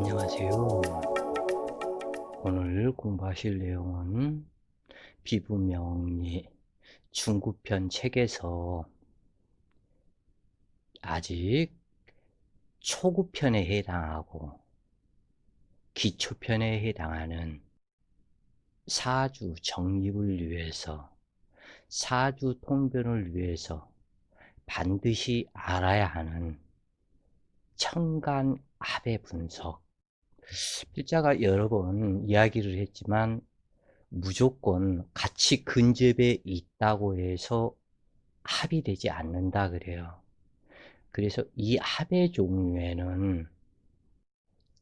안녕하세요. 오늘 공부하실 내용은 비부명리 중급편 책에서 아직 초급편에 해당하고 기초편에 해당하는 사주 정립을 위해서, 사주 통변을 위해서 반드시 알아야 하는 천간합의 분석. 필자가 여러 번 이야기를 했지만 무조건 같이 근접해 있다고 해서 합이 되지 않는다 그래요. 그래서 이 합의 종류에는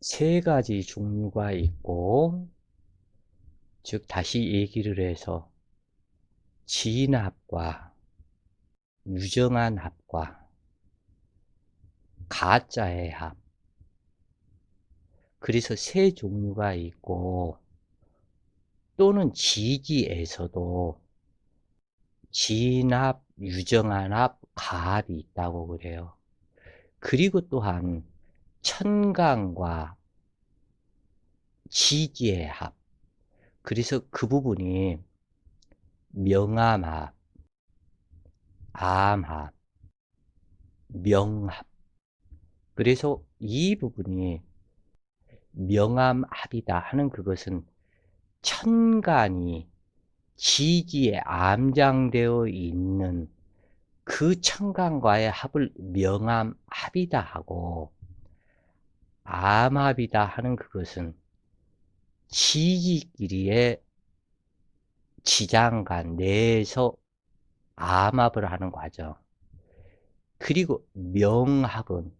세 가지 종류가 있고, 즉 다시 얘기를 해서 진합과 유정한 합과 가짜의 합, 그래서 세 종류가 있고, 또는 지지에서도 진합, 유정한 합, 가합이 있다고 그래요. 그리고 또한 천간과 지지의 합, 그래서 그 부분이 명암합, 암합, 명합, 그래서 이 부분이 명암합이다 하는 그것은 천간이 지지에 암장되어 있는 그 천간과의 합을 명암합이다 하고, 암합이다 하는 그것은 지지끼리의 지장간 내에서 암합을 하는 과정. 그리고 명합은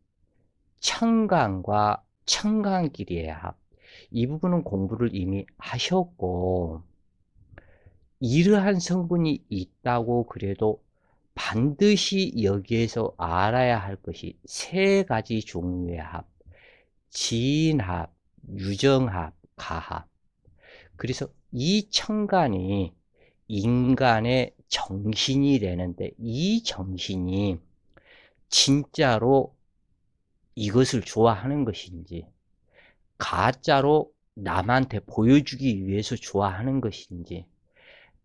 천간과 천간끼리의 합. 이 부분은 공부를 이미 하셨고, 이러한 성분이 있다고 그래도 반드시 여기에서 알아야 할 것이 세 가지 종류의 합. 진합, 유정합, 가합. 그래서 이 천간이 인간의 정신이 되는데, 이 정신이 진짜로 이것을 좋아하는 것인지, 가짜로 남한테 보여주기 위해서 좋아하는 것인지,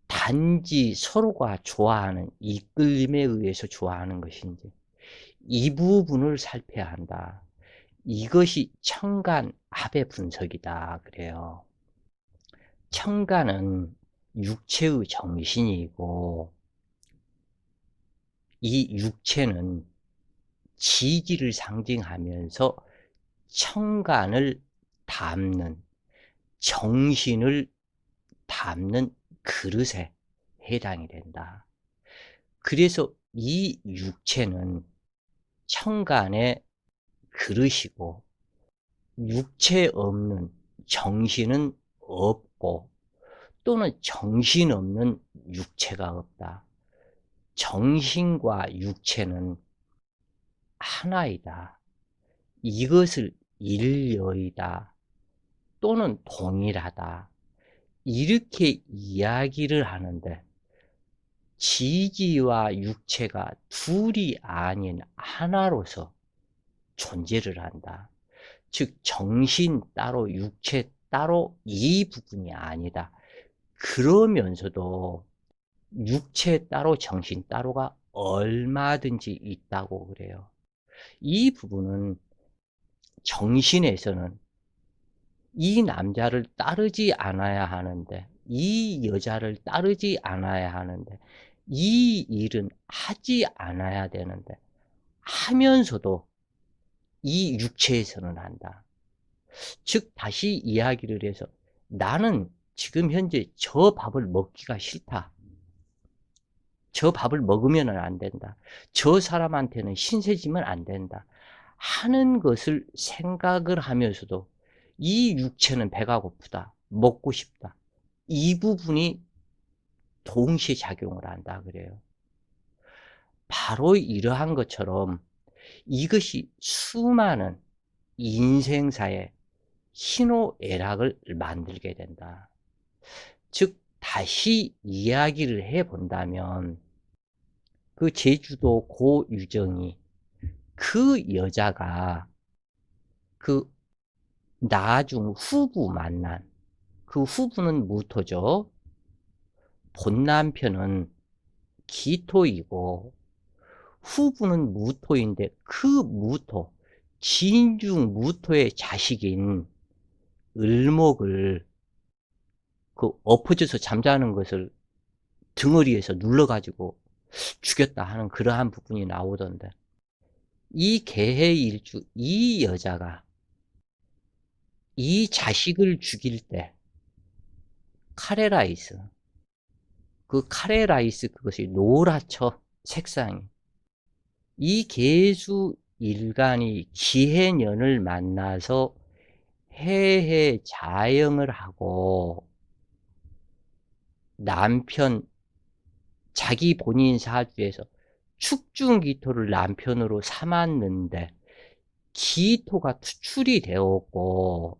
단지 서로가 좋아하는 이끌림에 의해서 좋아하는 것인지, 이 부분을 살펴야 한다. 이것이 천간합의 분석이다 그래요. 천간은 육체의 정신이고, 이 육체는 지지를 상징하면서 천간을 담는, 정신을 담는 그릇에 해당이 된다. 그래서 이 육체는 천간의 그릇이고, 육체 없는 정신은 없고, 또는 정신 없는 육체가 없다. 정신과 육체는 하나이다. 이것을 일여이다. 또는 동일하다. 이렇게 이야기를 하는데, 지지와 육체가 둘이 아닌 하나로서 존재를 한다. 즉 정신 따로 육체 따로 이 부분이 아니다. 그러면서도 육체 따로 정신 따로가 얼마든지 있다고 그래요. 이 부분은 정신에서는 이 남자를 따르지 않아야 하는데, 이 여자를 따르지 않아야 하는데, 이 일은 하지 않아야 되는데, 하면서도 이 육체에서는 한다. 즉 다시 이야기를 해서, 나는 지금 현재 저 밥을 먹기가 싫다. 저 밥을 먹으면 안 된다. 저 사람한테는 신세지면 안 된다. 하는 것을 생각을 하면서도 이 육체는 배가 고프다. 먹고 싶다. 이 부분이 동시에 작용을 한다 그래요. 바로 이러한 것처럼 이것이 수많은 인생사의 희노애락을 만들게 된다. 즉 다시 이야기를 해본다면, 그 제주도 고유정이 그 여자가 그 나중 후부 만난, 그 후부는 무토죠. 본 남편은 기토이고 후부는 무토인데, 그 무토, 진중 무토의 자식인 을목을 엎어져서 잠자는 것을 등허리에서 눌러가지고 죽였다 하는 그러한 부분이 나오던데, 이 개해일주 이 여자가 이 자식을 죽일 때 카레라이스, 그 카레라이스, 그것이 노랗죠, 색상이. 이 계수 일간이 기해년을 만나서 해해 자영을 하고 남편, 자기 본인 사주에서 축중기토를 남편으로 삼았는데 기토가 투출이 되었고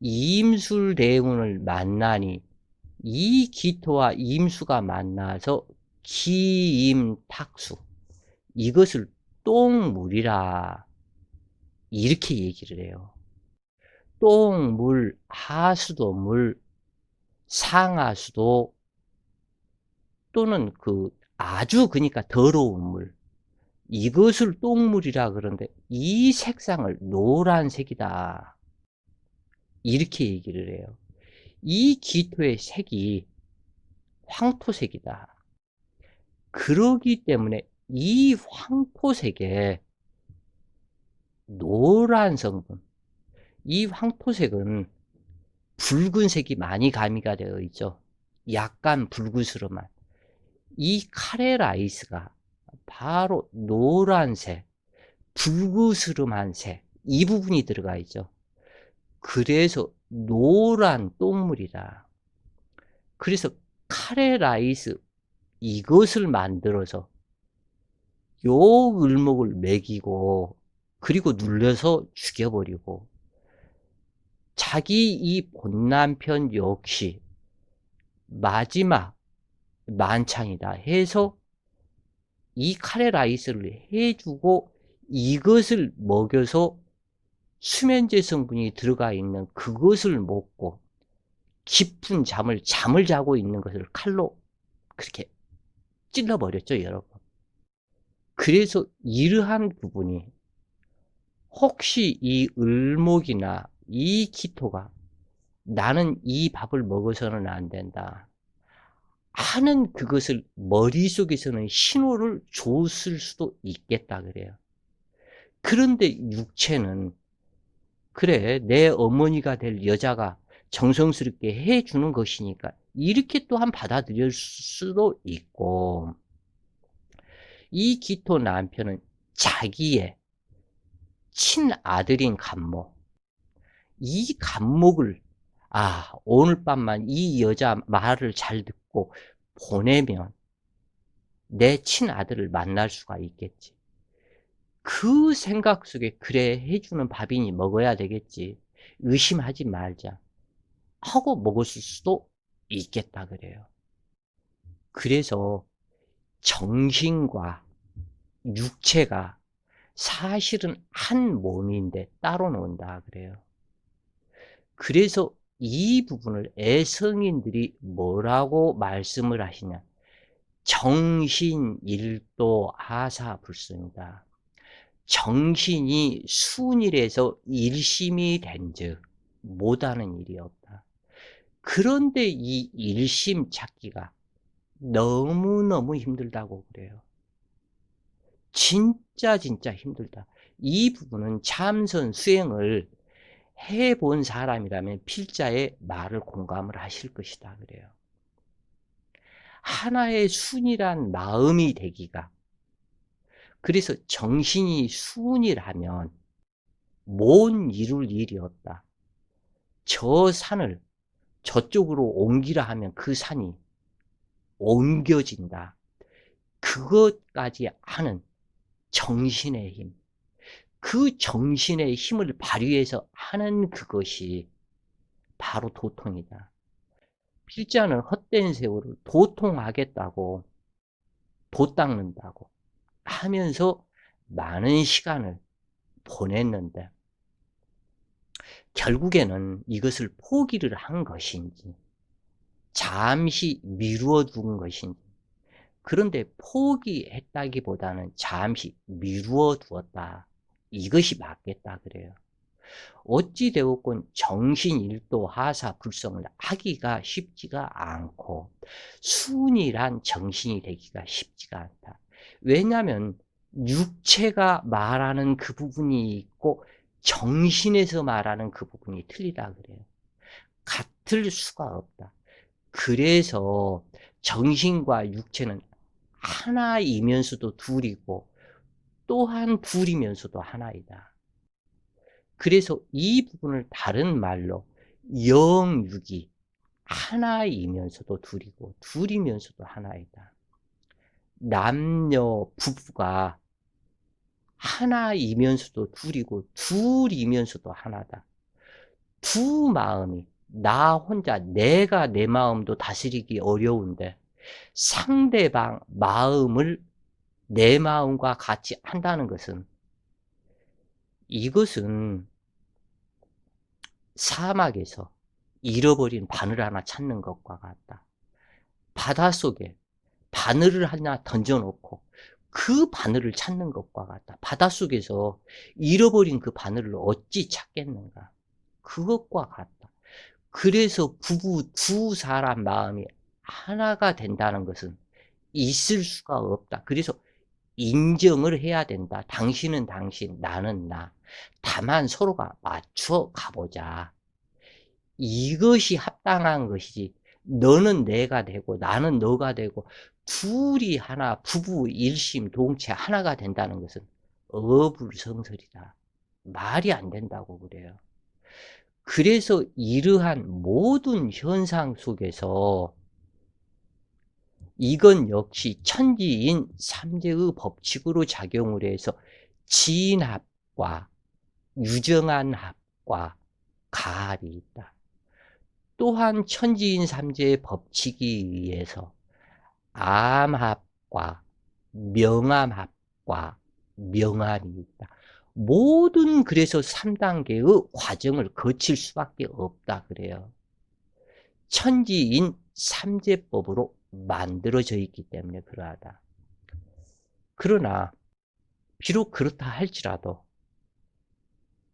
임술대운을 만나니 이 기토와 임수가 만나서 기임탁수, 이것을 똥물이라 이렇게 얘기를 해요. 똥물, 하수도 물, 상하수도, 또는 아주 그러니까 더러운 물, 이것을 똥물이라 그러는데 이 색상을 노란색이다 이렇게 얘기를 해요. 이 기토의 색이 황토색이다. 그러기 때문에 이 황토색에 노란 성분, 이 황토색은 붉은색이 많이 가미가 되어 있죠. 약간 붉으스름한 이 카레라이스가 바로 노란색, 붉으스름한 색, 이 부분이 들어가 있죠. 그래서 노란 똥물이다. 그래서 카레라이스 이것을 만들어서 요 을목을 먹이고 그리고 눌려서 죽여버리고, 자기 이 본남편 역시 마지막 만찬이다 해서 이 카레라이스를 해주고 이것을 먹여서 수면제 성분이 들어가 있는 그것을 먹고 깊은 잠을 자고 있는 것을 칼로 그렇게 찔러버렸죠, 여러분. 그래서 이러한 부분이 혹시 이 을목이나 이 기토가 나는 이 밥을 먹어서는 안 된다 하는 그것을 머릿속에서는 신호를 줬을 수도 있겠다 그래요. 그런데 육체는 그래, 내 어머니가 될 여자가 정성스럽게 해주는 것이니까 이렇게 또한 받아들일 수도 있고, 이 기토 남편은 자기의 친아들인 간모, 이 간목을 오늘 밤만 이 여자 말을 잘 듣고 보내면 내 친아들을 만날 수가 있겠지, 그 생각 속에 그래 해주는 밥이니 먹어야 되겠지, 의심하지 말자 하고 먹었을 수도 있겠다 그래요. 그래서 정신과 육체가 사실은 한 몸인데 따로 논다 그래요. 그래서 이 부분을 애성인들이 뭐라고 말씀을 하시냐, 정신일도 아사불성이다. 정신이 순일에서 일심이 된즉 못하는 일이 없다. 그런데 이 일심 찾기가 너무너무 힘들다고 그래요. 진짜 힘들다. 이 부분은 참선 수행을 해본 사람이라면 필자의 말을 공감을 하실 것이다 그래요. 하나의 순이란 마음이 되기가, 그래서 정신이 순이라면 못 이룰 일이 없다. 저 산을 저쪽으로 옮기라 하면 그 산이 옮겨진다. 그것까지 하는 정신의 힘, 그 정신의 힘을 발휘해서 하는 그것이 바로 도통이다. 필자는 헛된 세월을 도통하겠다고, 도 닦는다고 하면서 많은 시간을 보냈는데 결국에는 이것을 포기를 한 것인지 잠시 미루어 둔 것인지, 그런데 포기했다기보다는 잠시 미루어 두었다, 이것이 맞겠다 그래요. 어찌 되었건 정신일도 하사불성을 하기가 쉽지가 않고 순이란 정신이 되기가 쉽지가 않다. 왜냐하면 육체가 말하는 그 부분이 있고 정신에서 말하는 그 부분이 틀리다 그래요. 같을 수가 없다. 그래서 정신과 육체는 하나이면서도 둘이고 또한 둘이면서도 하나이다. 그래서 이 부분을 다른 말로 영육이 하나이면서도 둘이고 둘이면서도 하나이다. 남녀 부부가 하나이면서도 둘이고 둘이면서도 하나다. 두 마음이, 나 혼자 내가 내 마음도 다스리기 어려운데 상대방 마음을 내 마음과 같이 한다는 것은, 이것은 사막에서 잃어버린 바늘 하나 찾는 것과 같다. 바닷속에 바늘을 하나 던져놓고 그 바늘을 찾는 것과 같다. 바닷속에서 잃어버린 그 바늘을 어찌 찾겠는가. 그것과 같다. 그래서 부부 두 사람 마음이 하나가 된다는 것은 있을 수가 없다. 그래서 인정을 해야 된다. 당신은 당신, 나는 나. 다만 서로가 맞춰 가보자. 이것이 합당한 것이지, 너는 내가 되고 나는 너가 되고 둘이 하나, 부부 일심동체 하나가 된다는 것은 어불성설이다. 말이 안 된다고 그래요. 그래서 이러한 모든 현상 속에서 이건 역시 천지인 삼재의 법칙으로 작용을 해서 진합과 유정한 합과 가합이 있다. 또한 천지인 삼재의 법칙에 의해서 암합과 명암합과 명암이 있다. 모든 그래서 3단계의 과정을 거칠 수밖에 없다 그래요. 천지인 삼재법으로 만들어져 있기 때문에 그러하다. 그러나 비록 그렇다 할지라도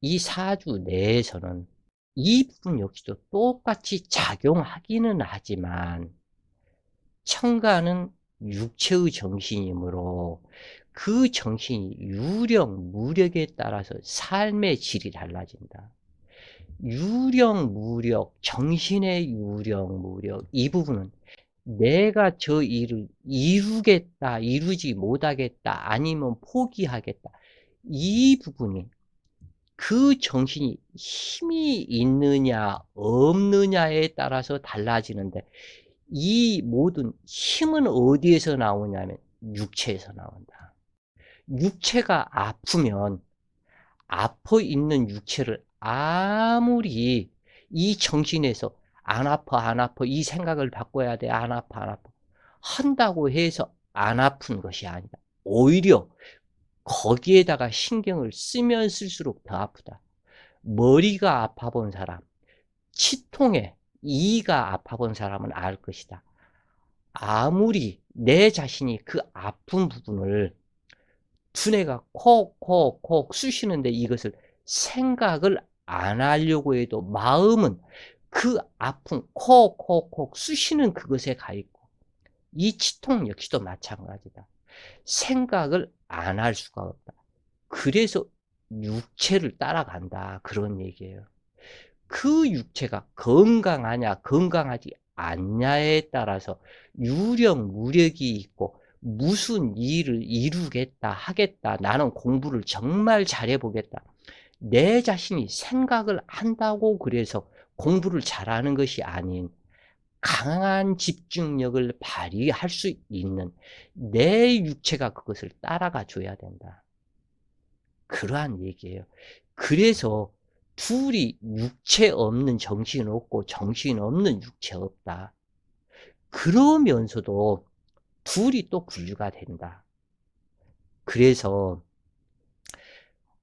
이 사주 내에서는 이 부분 역시도 똑같이 작용하기는 하지만 천간은 육체의 정신이므로 그 정신이 유령, 무력에 따라서 삶의 질이 달라진다. 유령, 무력, 정신의 유령, 무력, 이 부분은 내가 저 일을 이루겠다, 이루지 못하겠다, 아니면 포기하겠다, 이 부분이 그 정신이 힘이 있느냐 없느냐에 따라서 달라지는데, 이 모든 힘은 어디에서 나오냐면 육체에서 나온다. 육체가 아프면 아파 있는 육체를 아무리 이 정신에서 안 아파 안 아파, 이 생각을 바꿔야 돼, 안 아파 안 아파 한다고 해서 안 아픈 것이 아니다. 오히려 거기에다가 신경을 쓰면 쓸수록 더 아프다. 머리가 아파 본 사람, 치통에 이가 아파 본 사람은 알 것이다. 아무리 내 자신이 그 아픈 부분을 두뇌가 콕콕콕 쑤시는데 이것을 생각을 안 하려고 해도 마음은 그 아픈 콕콕콕 쑤시는 그것에 가 있고, 이 치통 역시도 마찬가지다. 생각을 안 할 수가 없다. 그래서 육체를 따라간다, 그런 얘기예요. 그 육체가 건강하냐 건강하지 않냐에 따라서 유령 무력이 있고, 무슨 일을 이루겠다 하겠다, 나는 공부를 정말 잘해보겠다, 내 자신이 생각을 한다고 그래서 공부를 잘하는 것이 아닌 강한 집중력을 발휘할 수 있는 내 육체가 그것을 따라가 줘야 된다, 그러한 얘기예요. 그래서 둘이 육체 없는 정신 없고 정신 없는 육체 없다. 그러면서도 둘이 또 분류가 된다. 그래서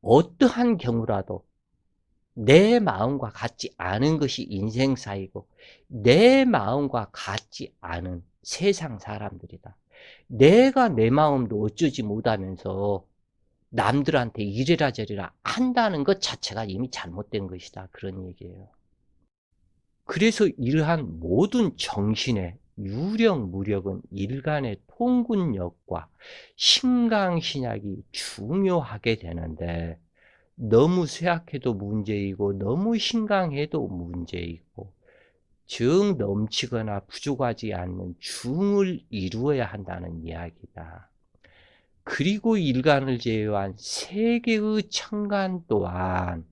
어떠한 경우라도 내 마음과 같지 않은 것이 인생사이고 내 마음과 같지 않은 세상 사람들이다. 내가 내 마음도 어쩌지 못하면서 남들한테 이래라 저래라 한다는 것 자체가 이미 잘못된 것이다. 그런 얘기예요. 그래서 이러한 모든 정신의 유령, 무력은 일간의 통군력과 신강신약이 중요하게 되는데 너무 쇠약해도 문제이고 너무 신강해도 문제이고 정 넘치거나 부족하지 않는 중을 이루어야 한다는 이야기다. 그리고 일간을 제외한 세계의 천간 또한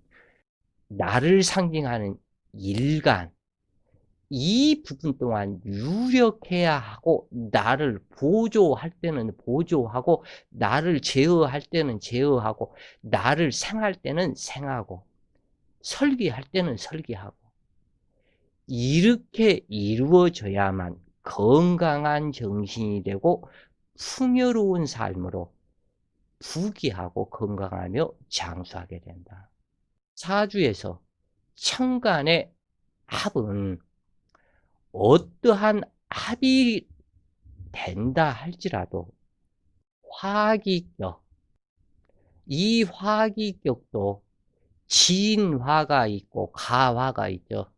나를 상징하는 일간, 이 부분 동안 유력해야 하고 나를 보조할 때는 보조하고 나를 제어할 때는 제어하고 나를 생할 때는 생하고 설계할 때는 설계하고 이렇게 이루어져야만 건강한 정신이 되고 풍요로운 삶으로 부귀하고 건강하며 장수하게 된다. 사주에서 천간의 합은 어떠한 합이 된다 할지라도 화기격, 이 화기격도 진화가 있고 가화가 있죠.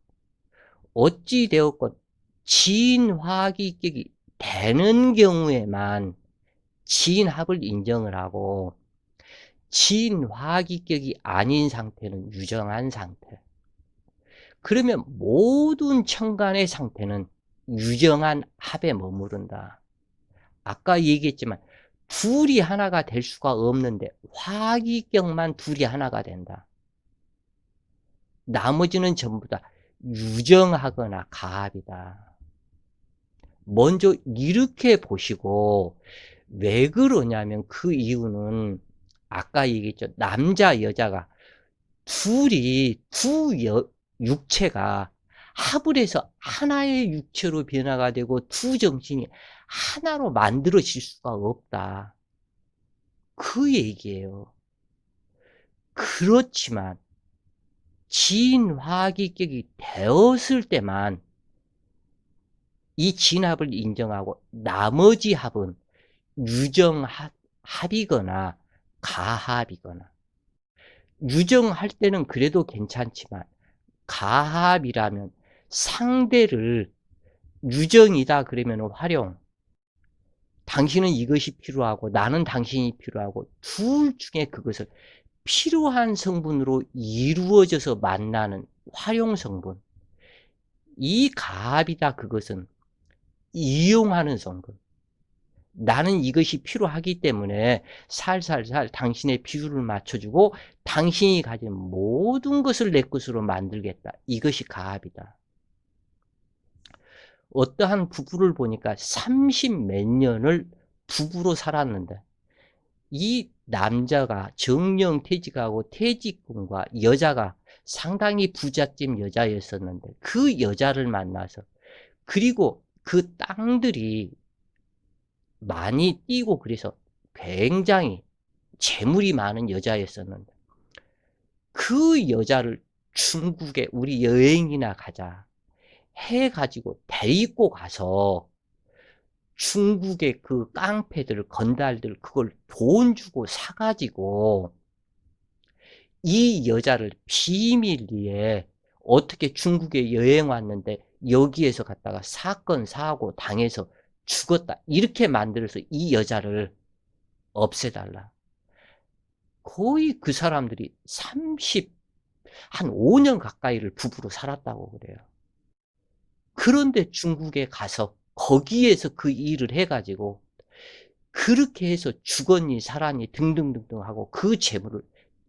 어찌 되었건 진화기격이 되는 경우에만 진합을 인정을 하고 진화기격이 아닌 상태는 유정한 상태. 그러면 모든 천간의 상태는 유정한 합에 머무른다. 아까 얘기했지만 둘이 하나가 될 수가 없는데 화기격만 둘이 하나가 된다. 나머지는 전부 다 유정하거나 가합이다. 먼저 이렇게 보시고 왜 그러냐면 그 이유는 아까 얘기했죠. 남자 여자가 둘이 육체가 합을 해서 하나의 육체로 변화가 되고 두 정신이 하나로 만들어질 수가 없다. 그 얘기예요. 그렇지만 진화기격이 되었을 때만 이 진합을 인정하고 나머지 합은 유정합이거나 가합이거나 유정할 때는 그래도 괜찮지만 가합이라면 상대를 유정이다 그러면 활용, 당신은 이것이 필요하고 나는 당신이 필요하고 둘 중에 그것을 필요한 성분으로 이루어져서 만나는 활용 성분, 이 가합이다 그것은 이용하는 성분, 나는 이것이 필요하기 때문에 살살살 당신의 비율을 맞춰주고 당신이 가진 모든 것을 내 것으로 만들겠다. 이것이 가합이다. 어떠한 부부를 보니까 30 몇 년을 부부로 살았는데 이 남자가 정령퇴직하고 퇴직금과 여자가 상당히 부잣집 여자였었는데 그 여자를 만나서 그리고 그 땅들이 많이 띄고 그래서 굉장히 재물이 많은 여자였었는데 그 여자를 중국에 우리 여행이나 가자 해가지고 데리고 가서 중국의 그 깡패들, 건달들 그걸 돈 주고 사가지고 이 여자를 비밀리에 어떻게 중국에 여행 왔는데 여기에서 갔다가 사건 사고 당해서 죽었다 이렇게 만들어서 이 여자를 없애달라. 거의 그 사람들이 한 5년 가까이를 부부로 살았다고 그래요. 그런데 중국에 가서 거기에서 그 일을 해가지고 그렇게 해서 죽었니 살았니 등등등등 하고 그 재물을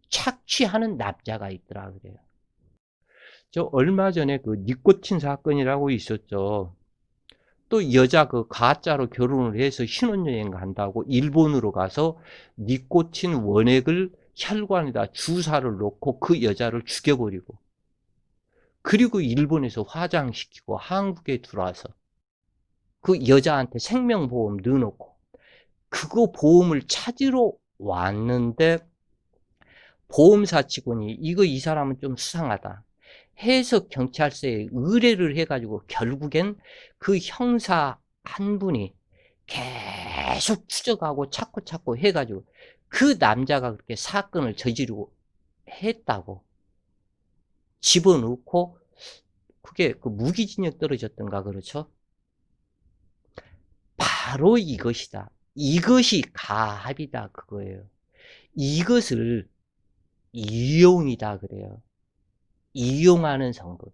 착취하는 남자가 있더라 그래요. 저 얼마 전에 그 니코틴 사건이라고 있었죠. 또 여자 그 가짜로 결혼을 해서 신혼여행 간다고 일본으로 가서 니코틴 원액을 혈관에다 주사를 놓고 그 여자를 죽여버리고 그리고 일본에서 화장시키고 한국에 들어와서 그 여자한테 생명보험 넣어놓고 그거 보험을 찾으러 왔는데 보험사 직원이 이거 이 사람은 좀 수상하다 해서 경찰서에 의뢰를 해가지고 결국엔 그 형사 한 분이 계속 추적하고 찾고 해가지고 그 남자가 그렇게 사건을 저지르고 했다고 집어넣고 그게 그 무기징역 떨어졌던가 그렇죠? 바로 이것이다. 이것이 가합이다 그거예요. 이것을 이용이다 그래요. 이용하는 성분.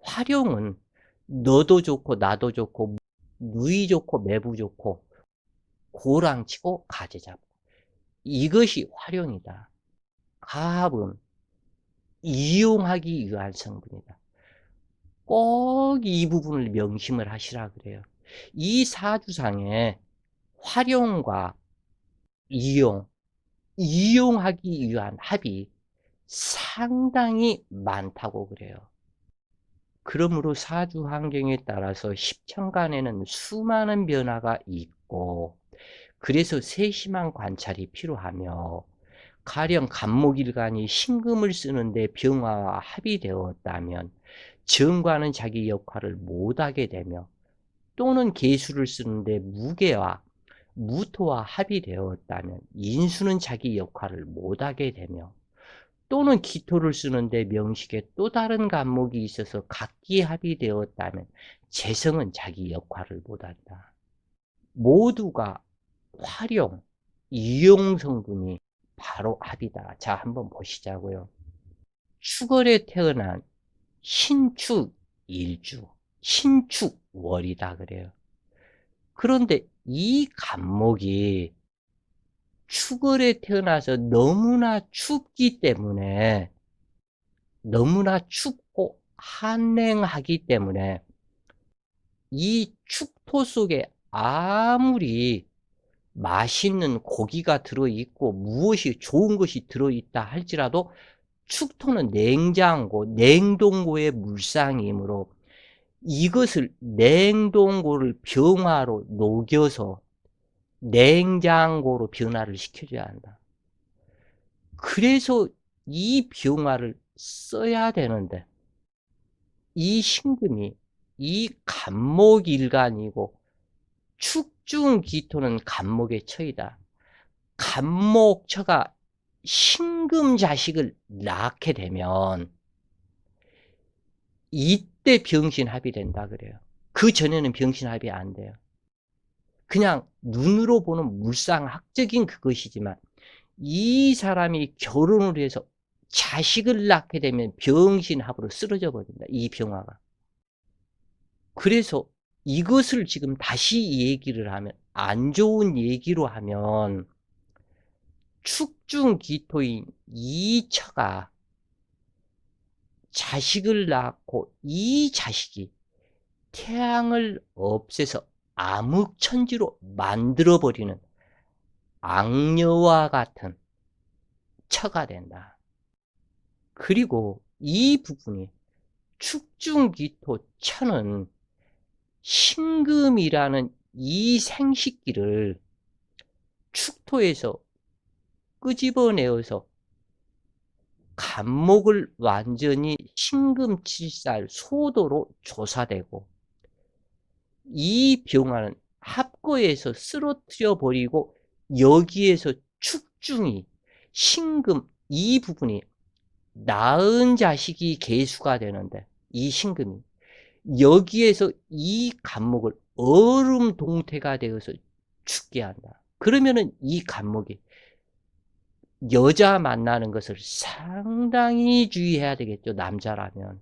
활용은 너도 좋고 나도 좋고 누이 좋고 매부 좋고 고랑치고 가재 잡고 이것이 활용이다. 가합은 이용하기 위한 성분이다. 꼭 이 부분을 명심을 하시라 그래요. 이 사주상에 활용과 이용, 이용하기 위한 합이 상당히 많다고 그래요. 그러므로 사주 환경에 따라서 십천간에는 수많은 변화가 있고 그래서 세심한 관찰이 필요하며 가령 간목일간이 신금을 쓰는데 병화와 합이 되었다면 정과는 자기 역할을 못하게 되며 또는 계수를 쓰는데 무게와 무토와 합이 되었다면 인수는 자기 역할을 못하게 되며 또는 기토를 쓰는데 명식에 또 다른 간목이 있어서 각기 합이 되었다면 재성은 자기 역할을 못한다. 모두가 활용, 이용 성분이 바로 합이다. 자, 한번 보시자고요. 축월에 태어난 신축 일주, 신축 월이다 그래요. 그런데 이 간목이 축월에 태어나서 너무나 춥기 때문에 너무나 춥고 한랭하기 때문에 이 축토 속에 아무리 맛있는 고기가 들어있고 무엇이 좋은 것이 들어있다 할지라도 축토는 냉장고, 냉동고의 물상이므로 이것을 냉동고를 병화로 녹여서 냉장고로 변화를 시켜줘야 한다. 그래서 이 병화를 써야 되는데 이 신금이 이 간목일간이고 축중기토는 간목의 처이다. 간목처가 신금 자식을 낳게 되면 이때 병신합이 된다 그래요. 그 전에는 병신합이 안 돼요. 그냥 눈으로 보는 물상학적인 그것이지만 이 사람이 결혼을 해서 자식을 낳게 되면 병신합으로 쓰러져 버린다. 이 병화가. 그래서 이것을 지금 다시 얘기를 하면 안 좋은 얘기로 하면 축중기토인 이 처가 자식을 낳고 이 자식이 태양을 없애서 암흑천지로 만들어버리는 악녀와 같은 처가 된다. 그리고 이 부분이 축중기토 처는 신금이라는 이 생식기를 축토에서 끄집어내어서 간목을 완전히 신금칠살 소도로 조사되고 이 병화는 합거에서 쓰러뜨려 버리고 여기에서 축중이 신금 이 부분이 낳은 자식이 계수가 되는데 이 신금이 여기에서 이 간목을 얼음 동태가 되어서 죽게 한다. 그러면은 이 간목이 여자 만나는 것을 상당히 주의해야 되겠죠. 남자라면.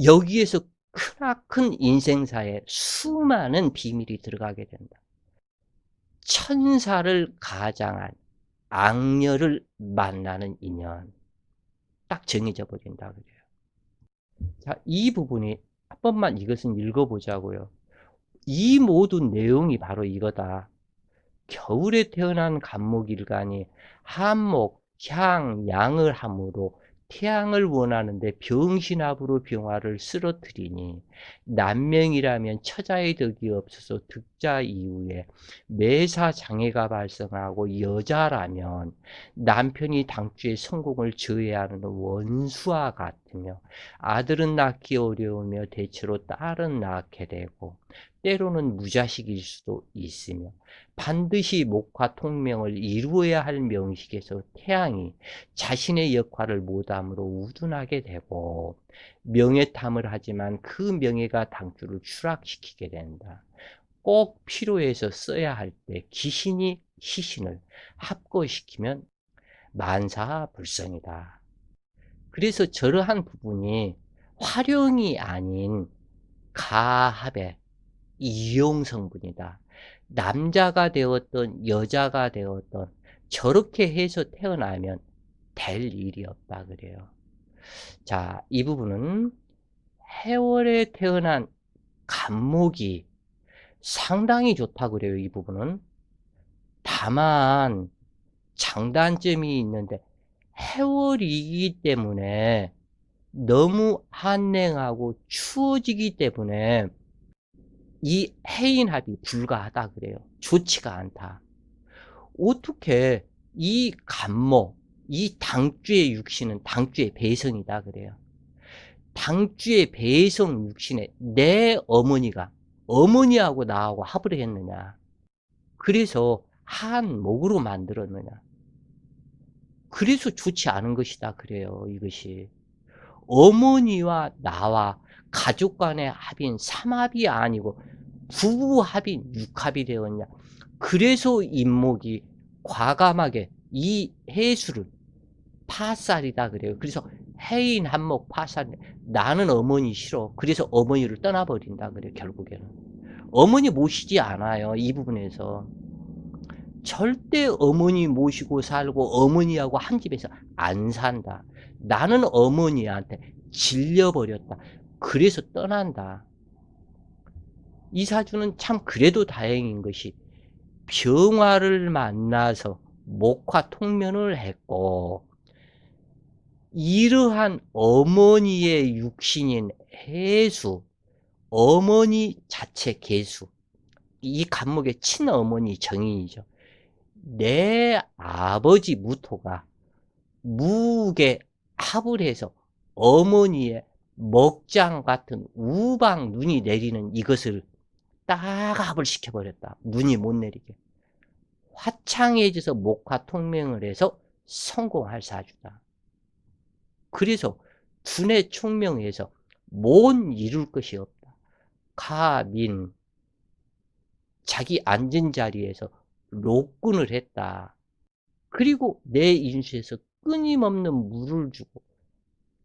여기에서 크나큰 인생사에 수많은 비밀이 들어가게 된다. 천사를 가장한 악녀를 만나는 인연. 딱 정해져 버린다 그래요. 자, 이 부분이 한 번만 이것은 읽어보자고요. 이 모든 내용이 바로 이거다. 겨울에 태어난 간목일간이 한목, 향, 양을 함으로 태양을 원하는데 병신합으로 병화를 쓰러뜨리니 남명이라면 처자의 덕이 없어서 득자 이후에 매사 장애가 발생하고 여자라면 남편이 당주의 성공을 저해하는 원수와 같으며 아들은 낳기 어려우며 대체로 딸은 낳게 되고 때로는 무자식일 수도 있으며 반드시 목화 통명을 이루어야 할 명식에서 태양이 자신의 역할을 못함으로 우둔하게 되고 명예탐을 하지만 그 명예가 당주를 추락시키게 된다. 꼭 필요해서 써야 할 때 기신이 시신을 합거시키면 만사불성이다. 그래서 저러한 부분이 활용이 아닌 가합의 이용 성분이다. 남자가 되었던 여자가 되었던 저렇게 해서 태어나면 될 일이 없다 그래요. 자, 이 부분은 해월에 태어난 간목이 상당히 좋다 그래요. 이 부분은. 다만 장단점이 있는데 해월이기 때문에 너무 한랭하고 추워지기 때문에 이 해인합이 불가하다 그래요. 좋지가 않다. 어떻게 이 간목, 이 당주의 육신은 당주의 배성이다 그래요. 당주의 배성 육신에 내 어머니가 어머니하고 나하고 합을 했느냐. 그래서 한 목으로 만들었느냐. 그래서 좋지 않은 것이다 그래요. 이것이. 어머니와 나와 가족 간의 합인 삼합이 아니고 부부합인 육합이 되었냐. 그래서 인목이 과감하게 이 해수를 파살이다 그래요. 그래서 해인 한목 파살. 나는 어머니 싫어. 그래서 어머니를 떠나버린다 그래요. 결국에는. 어머니 모시지 않아요. 이 부분에서. 절대 어머니 모시고 살고 어머니하고 한 집에서 안 산다. 나는 어머니한테 질려버렸다. 그래서 떠난다. 이 사주는 참 그래도 다행인 것이 병화를 만나서 목화 통면을 했고 이러한 어머니의 육신인 해수, 어머니 자체 개수, 이 간목의 친어머니 정인이죠. 내 아버지 무토가 무게 합을 해서 어머니의 먹장 같은 우방 눈이 내리는 이것을 딱 합을 시켜버렸다. 눈이 못 내리게. 화창해져서 목화 통명을 해서 성공할 사주다. 그래서 두뇌 총명해서 못 이룰 것이 없다. 가민 자기 앉은 자리에서 로꾼을 했다. 그리고 내 인수에서 끊임없는 물을 주고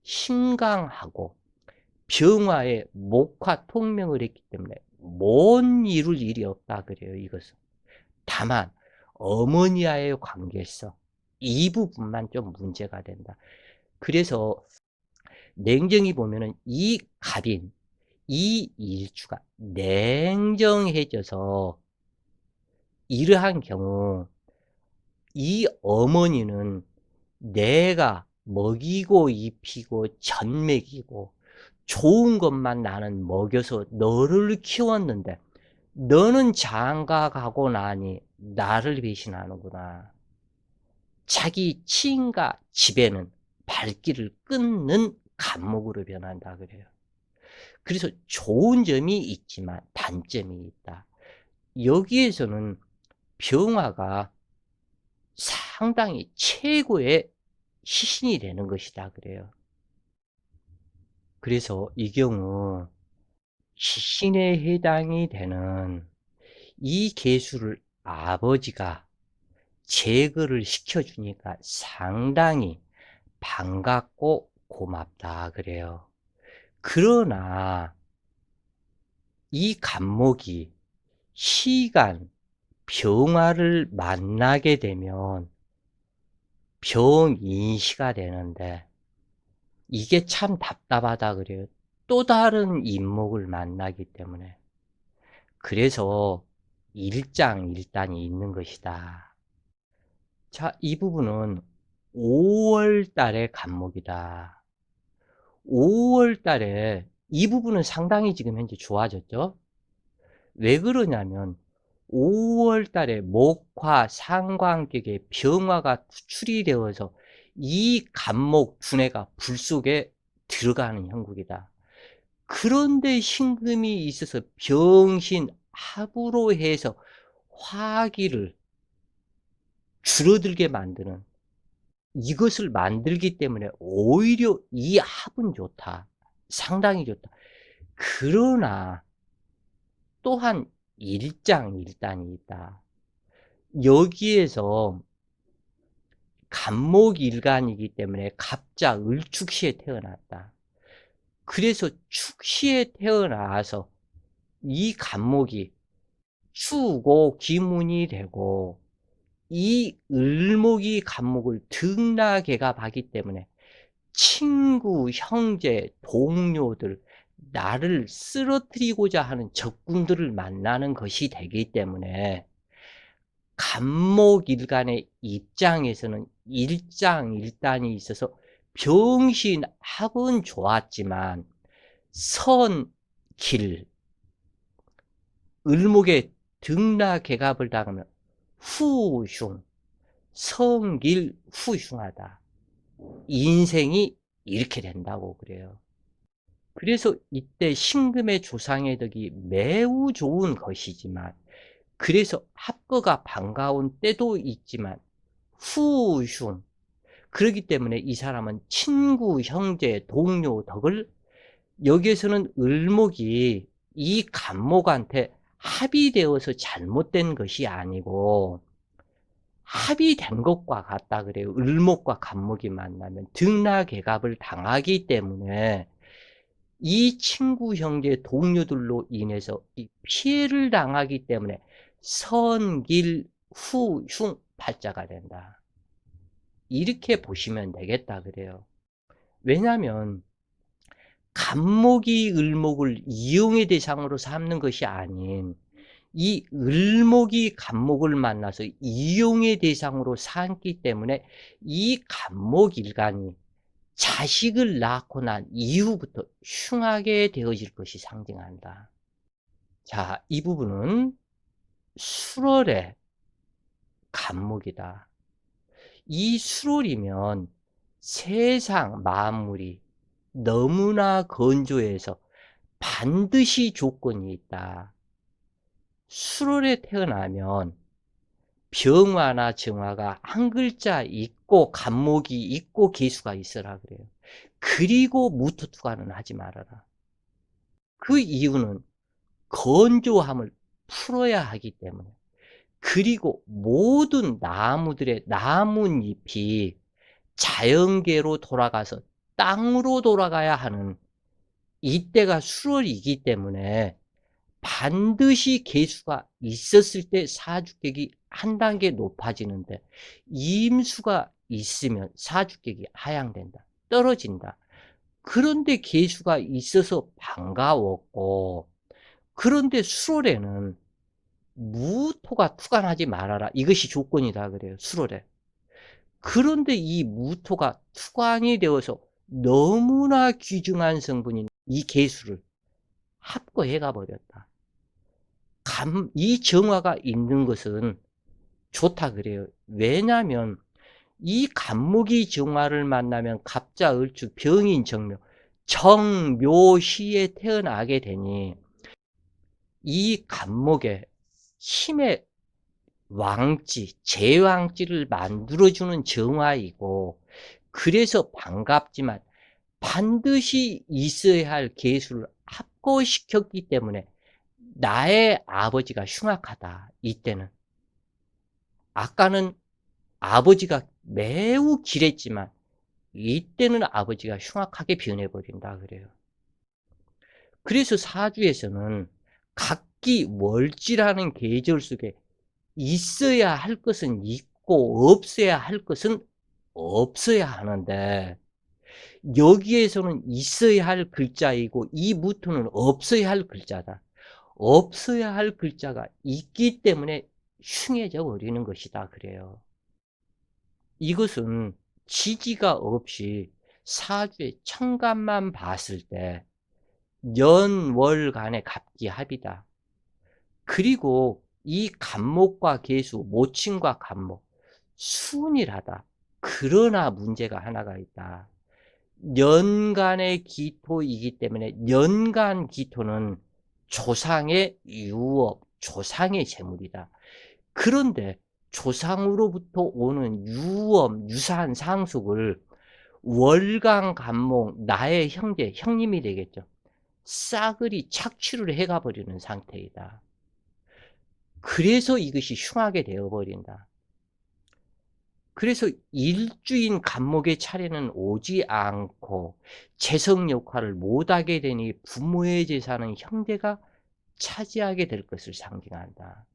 심강하고 병화에 목화 통명을 했기 때문에 못 이룰 일이 없다 그래요. 이것은. 다만 어머니와의 관계성 이 부분만 좀 문제가 된다. 그래서 냉정히 보면은 이 갑인 이 일주가 냉정해져서 이러한 경우 이 어머니는 내가 먹이고 입히고 젖 먹이고 좋은 것만 나는 먹여서 너를 키웠는데 너는 장가가고 나니 나를 배신하는구나. 자기 치인과 집에는 발길을 끊는 간목으로 변한다 그래요. 그래서 좋은 점이 있지만 단점이 있다. 여기에서는 병화가 상당히 최고의 시신이 되는 것이다 그래요. 그래서 이 경우 시신에 해당이 되는 이 개수를 아버지가 제거를 시켜주니까 상당히 반갑고 고맙다 그래요. 그러나 이 간목이 시간, 병화를 만나게 되면 병인시가 되는데 이게 참 답답하다 그래요. 또 다른 인목을 만나기 때문에. 그래서 일장일단이 있는 것이다. 자, 이 부분은 5월 달에 간목이다. 5월 달에 이 부분은 상당히 지금 현재 좋아졌죠. 왜 그러냐면 5월 달에 목화, 상관격의 병화가 투출이 되어서 이 간목 두뇌가 불 속에 들어가는 형국이다. 그런데 신금이 있어서 병신합으로 해서 화기를 줄어들게 만드는, 이것을 만들기 때문에 오히려 이 합은 좋다. 상당히 좋다. 그러나 또한 일장일단이 있다. 여기에서 간목일간이기 때문에 갑자 을축시에 태어났다. 그래서 축시에 태어나서 이 간목이 추고 기문이 되고 이 을목이 간목을 등락해가 하기 때문에 친구, 형제, 동료들, 나를 쓰러뜨리고자 하는 적군들을 만나는 것이 되기 때문에 간목일간의 입장에서는 일장일단이 있어서 병신합은 좋았지만 선길, 을목의 등락개갑을 당하면 후흉, 성길 후흉하다. 인생이 이렇게 된다고 그래요. 그래서 이때 신금의 조상의 덕이 매우 좋은 것이지만, 그래서 합거가 반가운 때도 있지만 후흉, 그렇기 때문에 이 사람은 친구, 형제, 동료 덕을, 여기에서는 을목이 이 간목한테 합이 되어서 잘못된 것이 아니고 합이 된 것과 같다 그래요. 을목과 간목이 만나면 등락개갑을 당하기 때문에 이 친구, 형제, 동료들로 인해서 이 피해를 당하기 때문에 선길, 후, 흉, 팔자가 된다. 이렇게 보시면 되겠다 그래요. 왜냐하면 간목이 을목을 이용의 대상으로 삼는 것이 아닌 이 을목이 간목을 만나서 이용의 대상으로 삼기 때문에 이 간목일간이 자식을 낳고 난 이후부터 흉하게 되어질 것이 상징한다. 자, 이 부분은 수월의 간목이다. 이 수월이면 세상 만물이 너무나 건조해서 반드시 조건이 있다. 수월에 태어나면 병화나 정화가 한 글자 있고 간목이 있고 개수가 있으라 그래요. 그리고 무토투관은 하지 말아라. 그 이유는 건조함을 풀어야 하기 때문에. 그리고 모든 나무들의 나뭇잎이 자연계로 돌아가서 땅으로 돌아가야 하는 이때가 수월이기 때문에 반드시 개수가 있었을 때 사주격이 한 단계 높아지는데, 임수가 있으면 사주격이 하향된다. 떨어진다. 그런데 개수가 있어서 반가웠고, 그런데 수월에는 무토가 투관하지 말아라. 이것이 조건이다 그래요. 수월에. 그런데 이 무토가 투관이 되어서 너무나 귀중한 성분인 이 개수를 합거해가 버렸다. 이 정화가 있는 것은 좋다 그래요. 왜냐하면 이 간목이 정화를 만나면 갑자, 을주, 병인, 정묘, 정묘시에 태어나게 되니 이 간목의 힘의 왕지, 제왕지를 만들어주는 정화이고, 그래서 반갑지만 반드시 있어야 할 개수를 합고시켰기 때문에 나의 아버지가 흉악하다. 이때는. 아까는 아버지가 매우 길했지만 이때는 아버지가 흉악하게 변해버린다 그래요. 그래서 사주에서는 각기 월지라는 계절 속에 있어야 할 것은 있고 없어야 할 것은 없어야 하는데, 여기에서는 있어야 할 글자이고 이 무토는 없어야 할 글자다. 없어야 할 글자가 있기 때문에 흉해져 버리는 것이다 그래요. 이것은 지지가 없이 사주의 천간만 봤을 때 연월간의 갑기합이다. 그리고 이 갑목과 계수, 모친과 갑목, 순일하다. 그러나 문제가 하나가 있다. 연간의 기토이기 때문에 연간 기토는 조상의 유업, 조상의 재물이다. 그런데 조상으로부터 오는 유업, 유산, 상속을 월간 갑목, 나의 형제, 형님이 되겠죠. 싸그리 착취를 해가 버리는 상태이다. 그래서 이것이 흉하게 되어버린다. 그래서 일주인 갑목의 차례는 오지 않고 재성 역할을 못하게 되니 부모의 재산은 형제가 차지하게 될 것을 상징한다.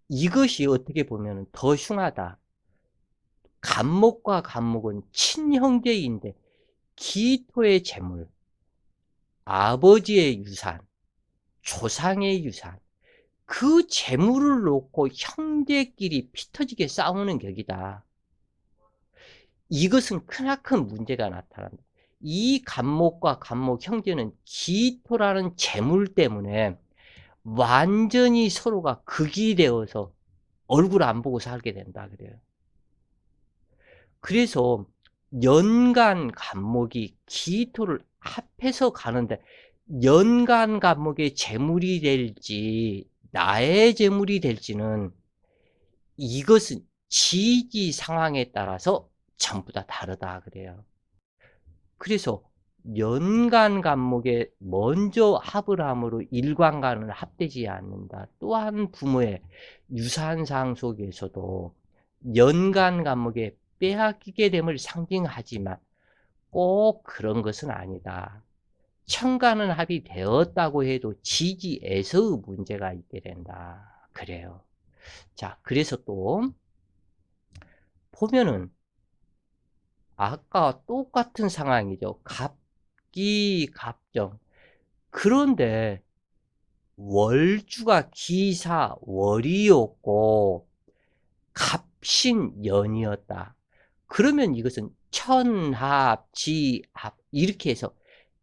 이것이 어떻게 보면 더 흉하다. 갑목과 갑목은 친형제인데 기토의 재물, 아버지의 유산, 조상의 유산, 그 재물을 놓고 형제끼리 피터지게 싸우는 격이다. 이것은 크나큰 문제가 나타난다. 이 갑목과 갑목 형제는 기토라는 재물 때문에 완전히 서로가 극이 되어서 얼굴 안 보고 살게 된다 그래요. 그래서 연간 갑목이 기토를 합해서 가는데 연간 갑목의 재물이 될지 나의 재물이 될지는 이것은 지지 상황에 따라서 전부 다 다르다 그래요. 그래서 연간 갑목에 먼저 합을 함으로 일간간은 합되지 않는다. 또한 부모의 유산상 속에서도 연간 갑목에 빼앗기게 됨을 상징하지만 꼭 그런 것은 아니다. 천간은 합이 되었다고 해도 지지에서의 문제가 있게 된다. 그래요. 자, 그래서 또 보면은 아까 똑같은 상황이죠. 갑기, 갑정. 그런데 월주가 기사, 월이었고 갑신연이었다. 그러면 이것은 천합, 지합 이렇게 해서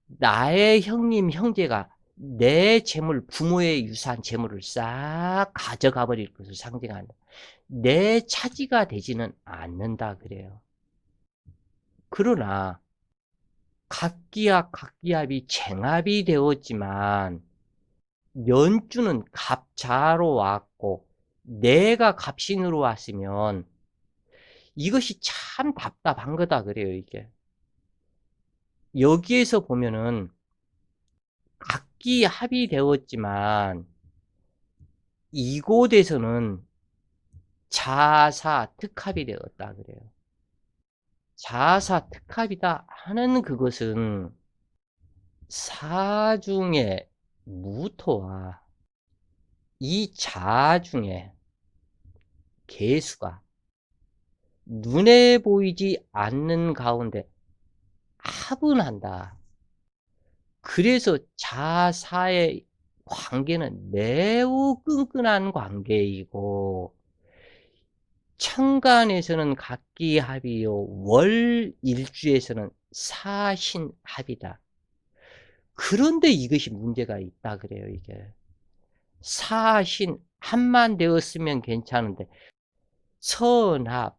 나의 형님, 형제가 내 재물, 부모의 유산 재물을 싹 가져가 버릴 것을 상징한다. 내 차지가 되지는 않는다 그래요. 그러나 갑기합, 갑기합이 쟁합이 되었지만 연주는 갑자로 왔고 내가 갑신으로 왔으면 이것이 참 답답한 거다 그래요 이게. 여기에서 보면은 갑기합이 되었지만 이곳에서는 자사특합이 되었다 그래요. 자사특합이다 하는 그것은 사중의 무토와 이 자중의 개수가 눈에 보이지 않는 가운데 합은 한다. 그래서 자사의 관계는 매우 끈끈한 관계이고 천간에서는 갑기합이요 월일주에서는 사신합이다. 그런데 이것이 문제가 있다 그래요 이게. 사신 합만 되었으면 괜찮은데 선합,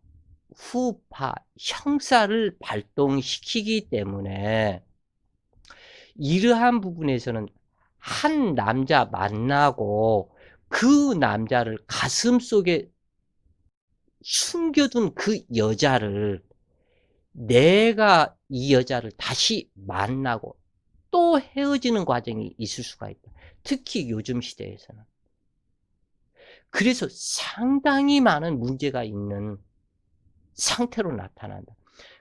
후파, 형사를 발동시키기 때문에 이러한 부분에서는 한 남자 만나고 그 남자를 가슴속에 숨겨둔 그 여자를 내가 이 여자를 다시 만나고 또 헤어지는 과정이 있을 수가 있다. 특히 요즘 시대에서는. 그래서 상당히 많은 문제가 있는 상태로 나타난다.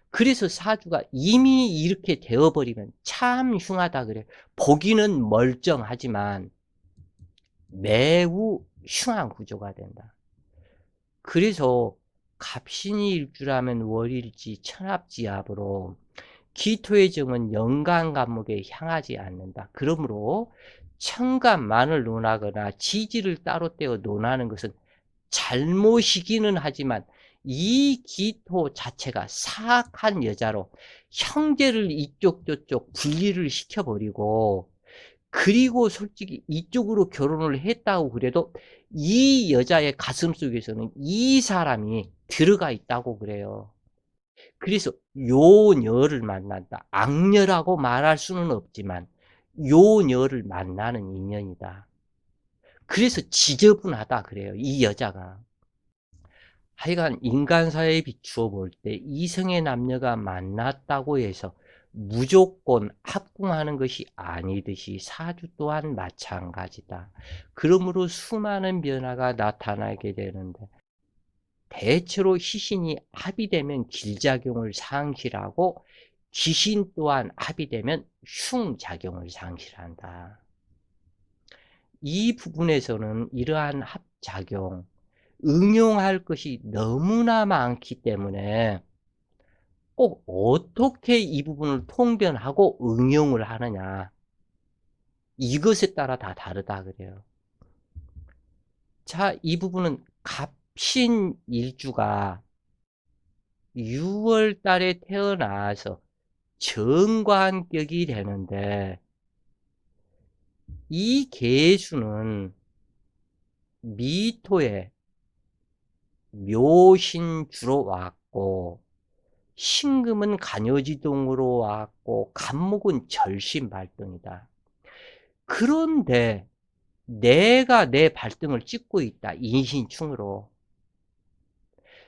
그래서 사주가 이미 이렇게 되어버리면 참 흉하다 그래. 보기는 멀쩡하지만 매우 흉한 구조가 된다. 그래서 갑신이 일주라면 월일지 천합지합으로 기토의 정은 연간 갑목에 향하지 않는다. 그러므로 천간만을 논하거나 지지를 따로 떼어 논하는 것은 잘못이기는 하지만 이 기토 자체가 사악한 여자로 형제를 이쪽 저쪽 분리를 시켜버리고, 그리고 솔직히 이쪽으로 결혼을 했다고 그래도 이 여자의 가슴 속에서는 이 사람이 들어가 있다고 그래요. 그래서 요녀를 만난다. 악녀라고 말할 수는 없지만 요녀를 만나는 인연이다. 그래서 지저분하다 그래요, 이 여자가. 하여간 인간사회에 비추어 볼 때 이성의 남녀가 만났다고 해서 무조건 합궁하는 것이 아니듯이 사주 또한 마찬가지다. 그러므로 수많은 변화가 나타나게 되는데, 대체로 희신이 합의되면 길작용을 상실하고 귀신 또한 합의되면 흉작용을 상실한다. 이 부분에서는 이러한 합작용, 응용할 것이 너무나 많기 때문에 꼭 어떻게 이 부분을 통변하고 응용을 하느냐, 이것에 따라 다 다르다 그래요. 자, 이 부분은 갑신일주가 6월 달에 태어나서 정관격이 되는데, 이 계수는 미토에 묘신주로 왔고, 신금은 간여지동으로 왔고, 간목은 절신 발등이다. 그런데 내가 내 발등을 찍고 있다, 인신충으로.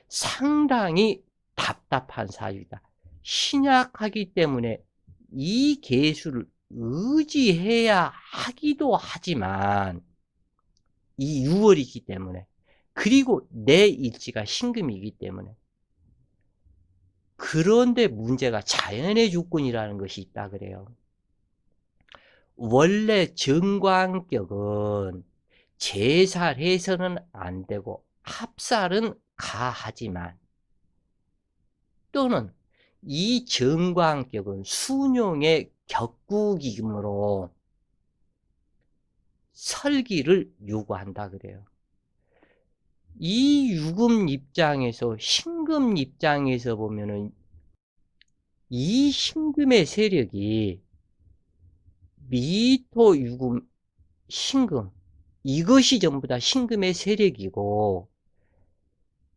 상당히 답답한 사유다. 신약하기 때문에 이 계수를 의지해야 하기도 하지만, 이 6월이기 때문에, 그리고 내 일지가 신금이기 때문에. 그런데 문제가 자연의 조건이라는 것이 있다 그래요. 원래 정관격은 제살해서는 안 되고 합살은 가하지만, 또는 이 정관격은 순용의 격국이므로 설기를 요구한다 그래요. 이 유금 입장에서, 신금 입장에서 보면은 이 신금의 세력이 미토, 유금, 신금, 이것이 전부 다 신금의 세력이고,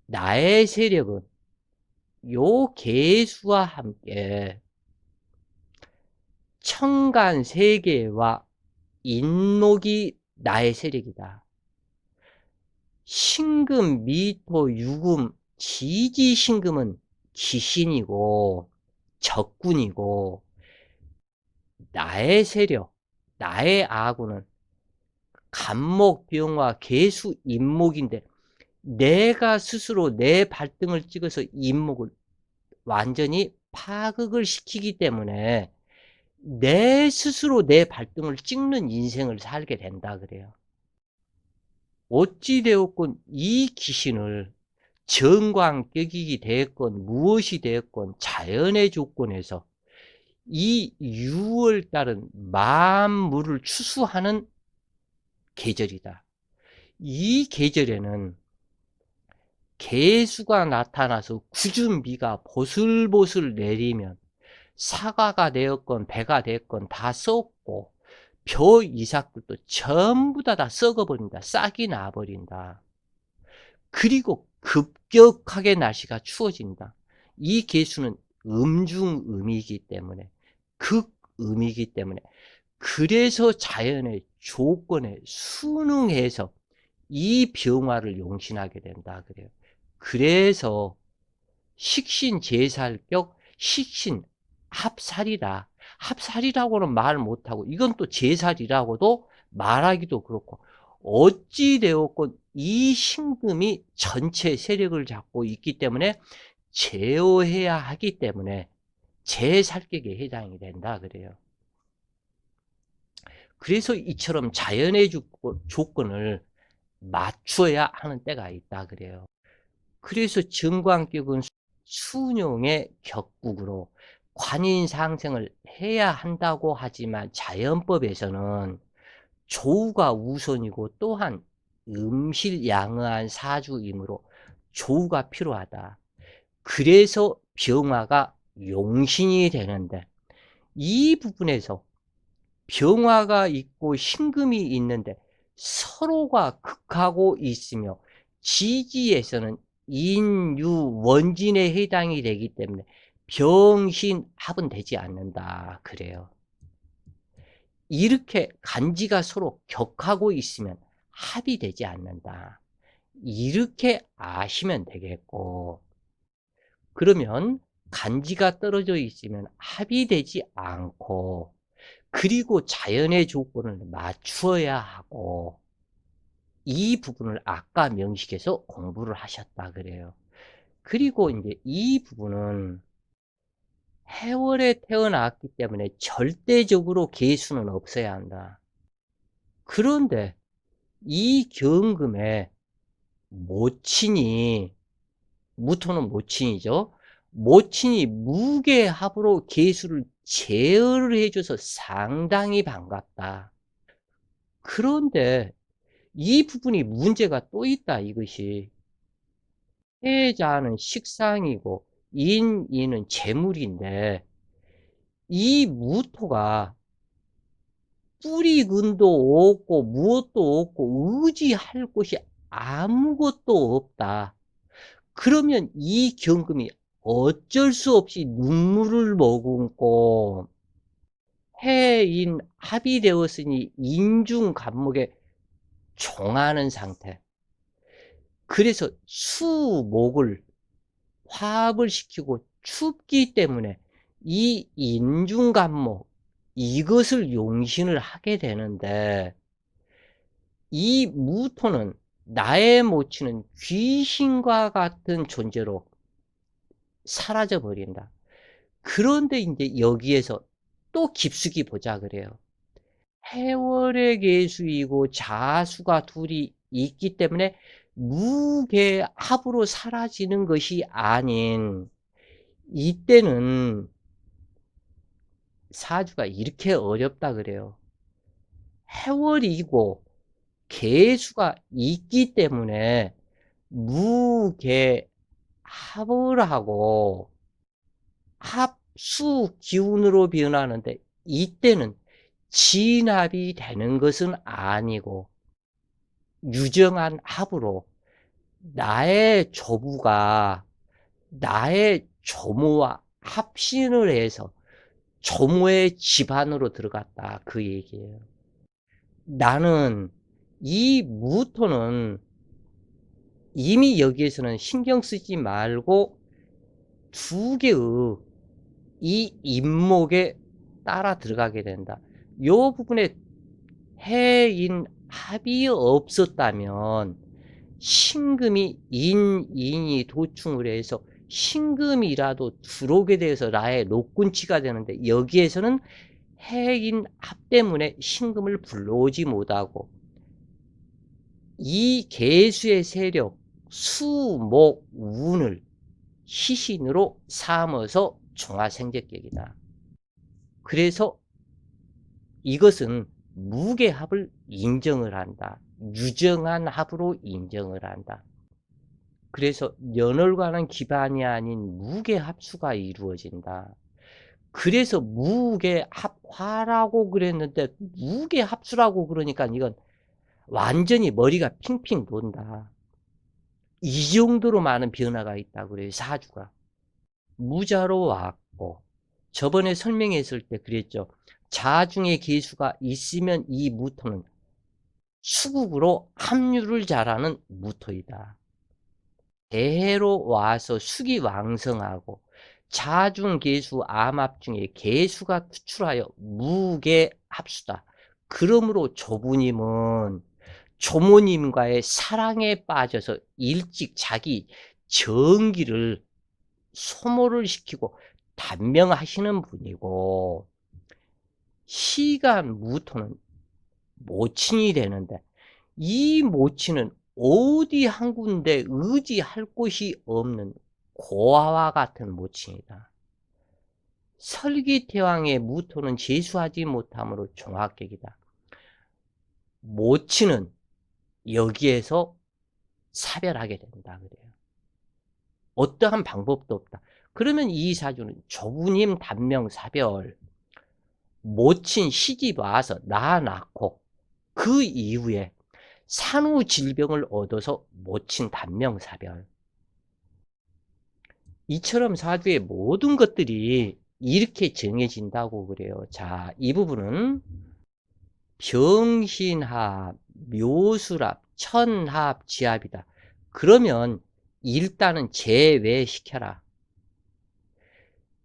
나의 세력은 요 계수와 함께 천간 세계와 인목이 나의 세력이다. 신금, 미토, 유금, 지지신금은 기신이고 적군이고, 나의 세력, 나의 아군은 간목, 병화, 계수, 인목인데, 내가 스스로 내 발등을 찍어서 인목을 완전히 파극을 시키기 때문에 내 스스로 내 발등을 찍는 인생을 살게 된다 그래요. 어찌되었건 이 귀신을 정관격이 되었건 무엇이 되었건 자연의 조건에서 이 6월달은 만물을 추수하는 계절이다. 이 계절에는 개수가 나타나서 굳은 비가 보슬보슬 내리면 사과가 되었건 배가 되었건 다 썩고, 벼 이삭들도 전부 다 썩어버린다. 싹이 나버린다. 그리고 급격하게 날씨가 추워진다. 이 계수는 음중음이기 때문에, 극음이기 때문에, 그래서 자연의 조건에 순응해서 이 병화를 용신하게 된다 그래요. 그래서 식신제살격, 식신 합살이다. 합살이라고는 말 못하고, 이건 또 제살이라고도 말하기도 그렇고, 어찌되었건 이 신금이 전체 세력을 잡고 있기 때문에 제어해야 하기 때문에 제살격에 해당이 된다 그래요. 그래서 이처럼 자연의 조건을 맞춰야 하는 때가 있다 그래요. 그래서 정관격은 순용의 격국으로 관인상생을 해야 한다고 하지만, 자연법에서는 조우가 우선이고 또한 음실양의한 사주이므로 조우가 필요하다. 그래서 병화가 용신이 되는데, 이 부분에서 병화가 있고 신금이 있는데 서로가 극하고 있으며 지지에서는 인유 원진에 해당이 되기 때문에 병신합은 되지 않는다 그래요. 이렇게 간지가 서로 격하고 있으면 합이 되지 않는다. 이렇게 아시면 되겠고, 그러면 간지가 떨어져 있으면 합이 되지 않고, 그리고 자연의 조건을 맞추어야 하고, 이 부분을 아까 명식에서 공부를 하셨다 그래요. 그리고 이제 이 부분은 해월에 태어났기 때문에 절대적으로 개수는 없어야 한다. 그런데 이 경금에 모친이, 무토는 모친이죠. 모친이 무게합으로 개수를 제어를 해줘서 상당히 반갑다. 그런데 이 부분이 문제가 또 있다 이것이. 해자는 식상이고 인은 재물인데 이 무토가 뿌리근도 없고 무엇도 없고 의지할 곳이 아무것도 없다. 그러면 이 경금이 어쩔 수 없이 눈물을 머금고 해인 합이 되었으니 인중 간목에 종하는 상태. 그래서 수목을 화합을 시키고 춥기 때문에 이 인중간목 이것을 용신을 하게 되는데, 이 무토는 나의 모친은 귀신과 같은 존재로 사라져 버린다. 그런데 이제 여기에서 또 깊숙이 보자 그래요. 해월의 계수이고 자수가 둘이 있기 때문에 무계합으로 사라지는 것이 아닌, 이때는 사주가 이렇게 어렵다 그래요. 해월이고 계수가 있기 때문에 무계합을 하고 합수 기운으로 변하는데, 이때는 진합이 되는 것은 아니고 유정한 합으로 나의 조부가 나의 조모와 합신을 해서 조모의 집안으로 들어갔다 그 얘기예요. 나는 이 무토는 이미 여기에서는 신경 쓰지 말고 두 개의 이 임목에 따라 들어가게 된다. 요 부분에 해인 합이 없었다면 신금이 인이 도충을 해서 신금이라도 들어오게 돼서 나의 녹군치가 되는데, 여기에서는 해인 합 때문에 신금을 불러오지 못하고 이 계수의 세력 수목 운을 시신으로 삼아서 중화생제격이다. 그래서 이것은 무게합을 인정을 한다. 유정한 합으로 인정을 한다. 그래서 연월과는 기반이 아닌 무게합수가 이루어진다. 그래서 무게합화라고 그랬는데 무게합수라고 그러니까 이건 완전히 머리가 핑핑 돈다. 이 정도로 많은 변화가 있다고 그래요, 사주가. 무자로 왔고, 저번에 설명했을 때 그랬죠. 자중의 계수가 있으면 이 무토는 수국으로 합류를 잘하는 무토이다. 대해로 와서 숙이 왕성하고 자중계수 암합 중에 계수가 투출하여 무계합수다. 그러므로 조부님은 조모님과의 사랑에 빠져서 일찍 자기 정기를 소모를 시키고 단명하시는 분이고, 시간 무토는 모친이 되는데 이 모친은 어디 한 군데 의지할 곳이 없는 고아와 같은 모친이다. 설기태왕의 무토는 재수하지 못함으로 종합격이다. 모친은 여기에서 사별하게 된다 그래요. 어떠한 방법도 없다. 그러면 이 사주는 조부님 단명사별, 모친 시집 와서 낳고 그 이후에 산후질병을 얻어서 모친 단명사별. 이처럼 사주의 모든 것들이 이렇게 정해진다고 그래요. 자, 이 부분은 병신합, 묘술합, 천합, 지합이다. 그러면 일단은 제외시켜라.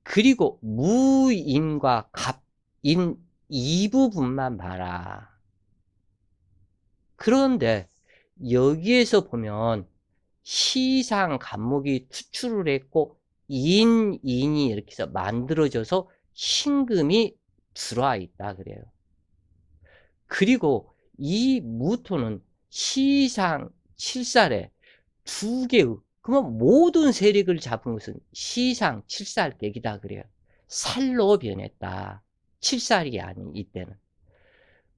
그리고 무인과 갑인 이 부분만 봐라. 그런데 여기에서 보면 시상 간목이 투출을 했고 인이 이렇게 해서 만들어져서 신금이 들어와 있다 그래요. 그리고 이 무토는 시상 7살에 두 개의, 그러면 모든 세력을 잡은 것은 시상 7살 객이다 그래요. 살로 변했다. 7살이 아닌 이때는.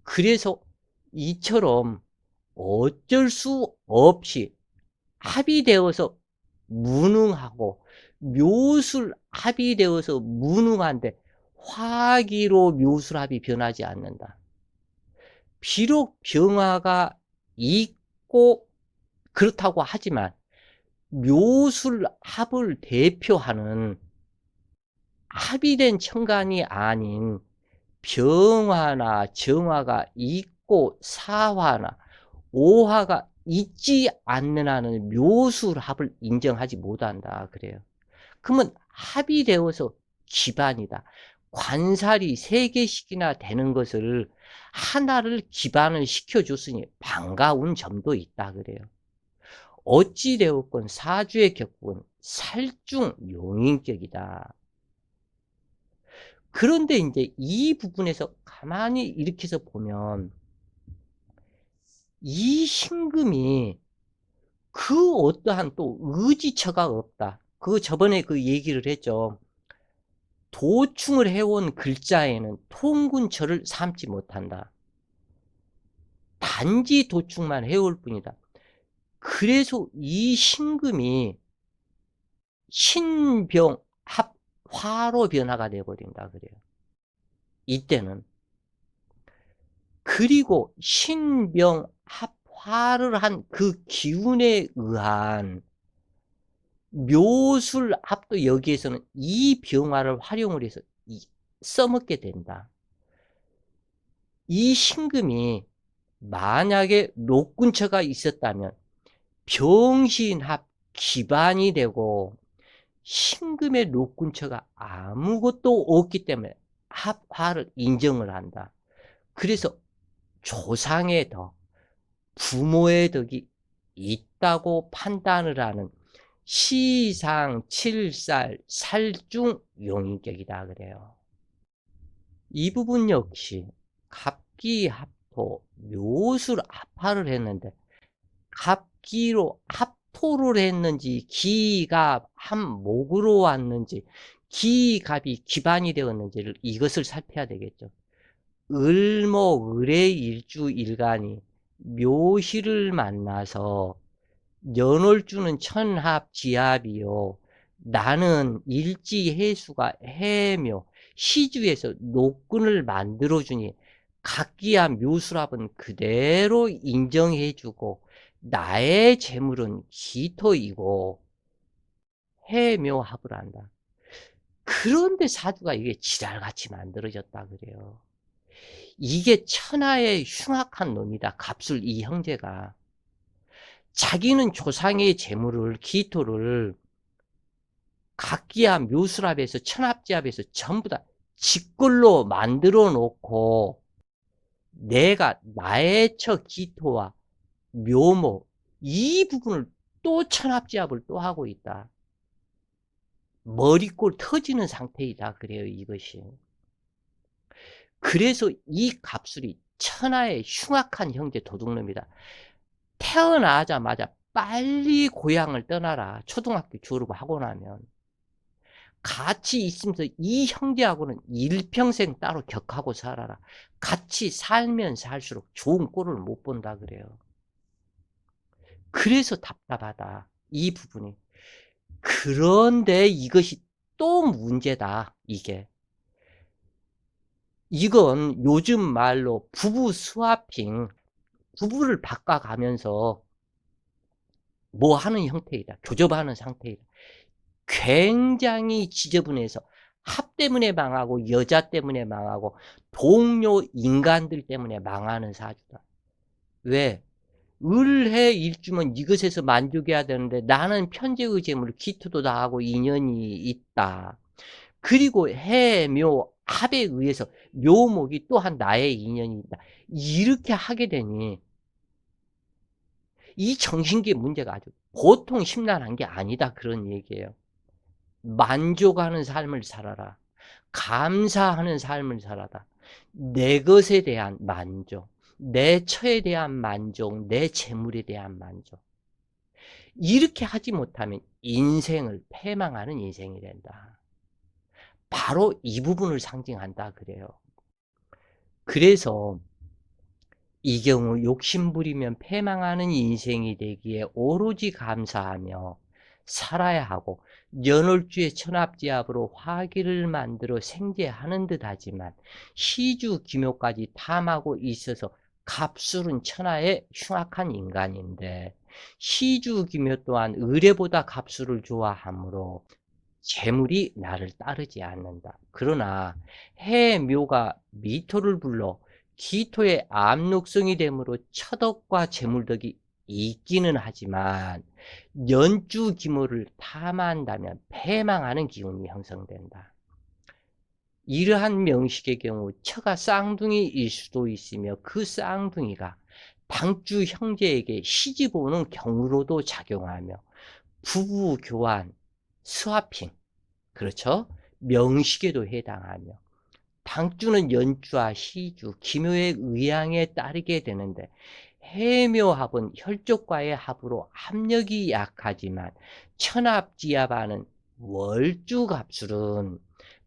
그래서 이처럼 어쩔 수 없이 합이 되어서 무능하고 묘술합이 되어서 무능한데 화기로 묘술합이 변하지 않는다. 비록 병화가 있고 그렇다고 하지만 묘술합을 대표하는 합이 된 천간이 아닌 병화나 정화가 있고 사화나 오화가 있지 않는 한은 묘술합을 인정하지 못한다 그래요. 그러면 합이 되어서 기반이다. 관살이 3개씩이나 되는 것을 하나를 기반을 시켜줬으니 반가운 점도 있다 그래요. 어찌되었건 사주의 격국은 살중 용인격이다. 그런데 이제 이 부분에서 가만히 이렇게 해서 보면 이 신금이 그 어떠한 또 의지처가 없다. 그 저번에 그 얘기를 했죠. 도충을 해온 글자에는 통군처를 삼지 못한다. 단지 도충만 해올 뿐이다. 그래서 이 신금이 신병 합화로 변화가 되어버린다 그래요. 이때는. 그리고 신병 합화를 한 그 기운에 의한 묘술합도 여기에서는 이 병화를 활용을 해서 써먹게 된다. 이 신금이 만약에 녹군처가 있었다면 병신합 기반이 되고 신금의 녹군처가 아무것도 없기 때문에 합화를 인정을 한다. 그래서 조상의 덕, 부모의 덕이 있다고 판단을 하는 시상 7살 살중 용인격이다 그래요. 이 부분 역시 갑기합토 묘술 합화를 했는데 갑기로 합토를 했는지 기가 합목으로 왔는지 기갑이 기반이 되었는지를 이것을 살펴야 되겠죠. 을목 을의 일주일간이 묘시를 만나서 연월주는 천합지합이요. 나는 일지해수가 해묘 시주에서 녹군을 만들어주니 각기한 묘술합은 그대로 인정해주고 나의 재물은 기토이고 해묘합을 한다. 그런데 사주가 이게 지랄같이 만들어졌다 그래요. 이게 천하의 흉악한 놈이다. 갑술 이 형제가. 자기는 조상의 재물을 기토를 각기한 묘술합에서 천합지합에서 전부 다 직걸로 만들어 놓고 내가 나의 처 기토와 묘목 이 부분을 또 천합지합을 또 하고 있다. 머리꼴 터지는 상태이다 그래요 이것이. 그래서 이 갑술이 천하의 흉악한 형제 도둑놈이다. 태어나자마자 빨리 고향을 떠나라. 초등학교 졸업하고 나면. 같이 있으면서 이 형제하고는 일평생 따로 격하고 살아라. 같이 살면 살수록 좋은 꼴을 못 본다 그래요. 그래서 답답하다. 이 부분이. 그런데 이것이 또 문제다, 이게. 이건 요즘 말로 부부 스와핑, 부부를 바꿔가면서 뭐 하는 형태이다. 교접하는 상태이다. 굉장히 지저분해서 합 때문에 망하고 여자 때문에 망하고 동료 인간들 때문에 망하는 사주다. 왜? 을해 일주면 이것에서 만족해야 되는데 나는 편재의 재물 기토도 나하고 인연이 있다. 그리고 해묘 합에 의해서 묘목이 또한 나의 인연이 있다. 이렇게 하게 되니 이 정신기의 문제가 아주 보통 심란한 게 아니다, 그런 얘기예요. 만족하는 삶을 살아라. 감사하는 삶을 살아라. 내 것에 대한 만족, 내 처에 대한 만족, 내 재물에 대한 만족. 이렇게 하지 못하면 인생을 패망하는 인생이 된다. 바로 이 부분을 상징한다 그래요. 그래서 이 경우 욕심부리면 패망하는 인생이 되기에 오로지 감사하며 살아야 하고, 연월주의 천합지압으로 화기를 만들어 생재하는 듯 하지만 시주기묘까지 탐하고 있어서 갑술은 천하의 흉악한 인간인데, 시주기묘 또한 의뢰보다 갑술을 좋아하므로 재물이 나를 따르지 않는다. 그러나 해묘가 미토를 불러 기토의 압록성이 되므로 처덕과 재물덕이 있기는 하지만 연주기모를 탐한다면 패망하는 기운이 형성된다. 이러한 명식의 경우 처가 쌍둥이일 수도 있으며 그 쌍둥이가 당주 형제에게 시집 오는 경우로도 작용하며 부부 교환, 스와핑, 그렇죠? 명식에도 해당하며 당주는 연주와 시주, 기묘의 의향에 따르게 되는데 해묘합은 혈족과의 합으로 합력이 약하지만 천합지압하는 월주갑술은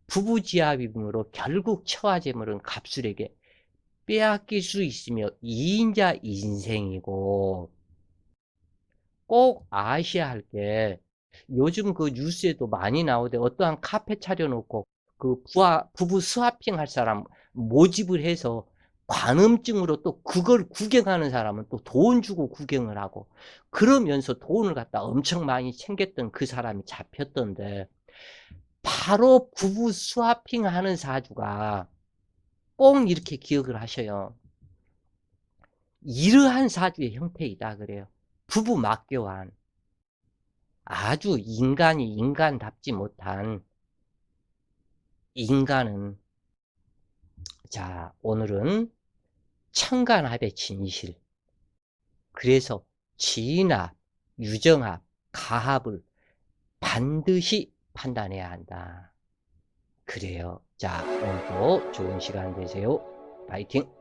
부부지압이므로 결국 처와 재물은 갑술에게 빼앗길 수 있으며 2인자 인생이고, 꼭 아셔야 할 게 요즘 그 뉴스에도 많이 나오대. 어떠한 카페 차려놓고 그 부부 스와핑 할 사람 모집을 해서 관음증으로 또 그걸 구경하는 사람은 또 돈 주고 구경을 하고, 그러면서 돈을 갖다 엄청 많이 챙겼던 그 사람이 잡혔던데, 바로 부부 스와핑 하는 사주가 꼭 이렇게 기억을 하셔요. 이러한 사주의 형태이다 그래요. 부부 맞교환. 아주 인간이 인간답지 못한 인간은, 자, 오늘은 천간합의 진실, 그래서 지인합, 유정합, 가합을 반드시 판단해야 한다 그래요. 자, 오늘도 좋은 시간 되세요. 파이팅!